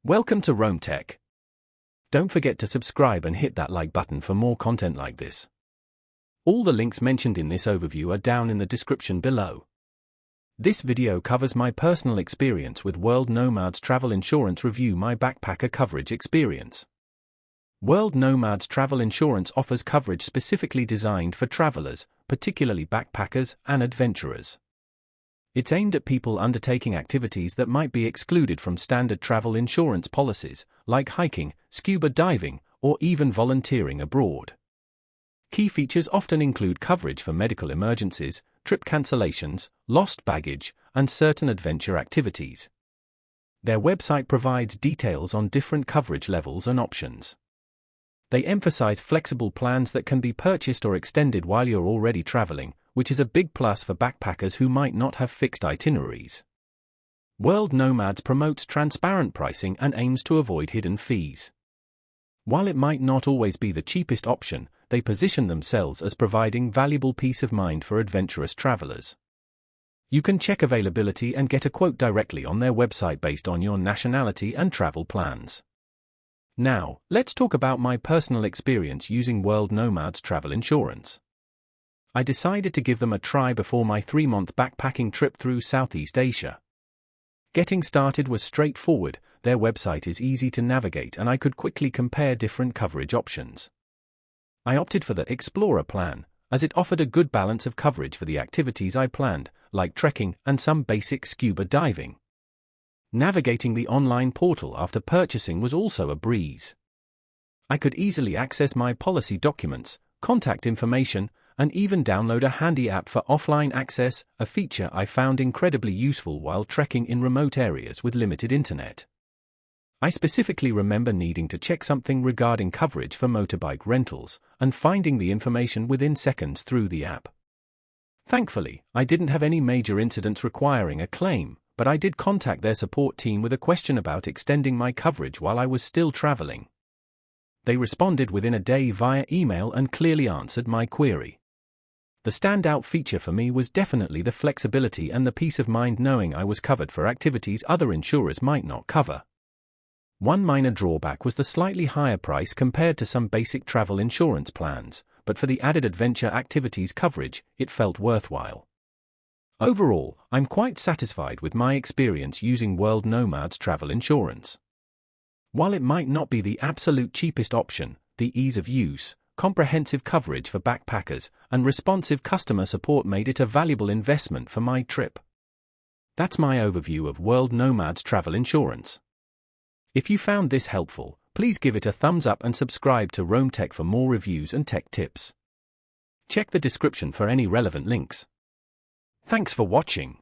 Welcome to Rome Tech. Don't forget to subscribe and hit that like button for more content like this. All the links mentioned in this overview are down in the description below. This video covers my personal experience with World Nomads Travel Insurance. Review my backpacker coverage experience. World Nomads Travel Insurance offers coverage specifically designed for travelers, particularly backpackers and adventurers. It's aimed at people undertaking activities that might be excluded from standard travel insurance policies, like hiking, scuba diving, or even volunteering abroad. Key features often include coverage for medical emergencies, trip cancellations, lost baggage, and certain adventure activities. Their website provides details on different coverage levels and options. They emphasize flexible plans that can be purchased or extended while you're already traveling, which is a big plus for backpackers who might not have fixed itineraries. World Nomads promotes transparent pricing and aims to avoid hidden fees. While it might not always be the cheapest option, they position themselves as providing valuable peace of mind for adventurous travelers. You can check availability and get a quote directly on their website based on your nationality and travel plans. Now, let's talk about my personal experience using World Nomads Travel Insurance. I decided to give them a try before my 3-month backpacking trip through Southeast Asia. Getting started was straightforward. Their website is easy to navigate and I could quickly compare different coverage options. I opted for the Explorer plan, as it offered a good balance of coverage for the activities I planned, like trekking and some basic scuba diving. Navigating the online portal after purchasing was also a breeze. I could easily access my policy documents, contact information, and even download a handy app for offline access, a feature I found incredibly useful while trekking in remote areas with limited internet. I specifically remember needing to check something regarding coverage for motorbike rentals, and finding the information within seconds through the app. Thankfully, I didn't have any major incidents requiring a claim, but I did contact their support team with a question about extending my coverage while I was still traveling. They responded within a day via email and clearly answered my query. The standout feature for me was definitely the flexibility and the peace of mind knowing I was covered for activities other insurers might not cover. One minor drawback was the slightly higher price compared to some basic travel insurance plans, but for the added adventure activities coverage, it felt worthwhile. Overall, I'm quite satisfied with my experience using World Nomads Travel Insurance. While it might not be the absolute cheapest option, the ease of use, comprehensive coverage for backpackers, and responsive customer support made it a valuable investment for my trip. That's my overview of World Nomads Travel Insurance. If you found this helpful, please give it a thumbs up and subscribe to Rome Tech for more reviews and tech tips. Check the description for any relevant links. Thanks for watching.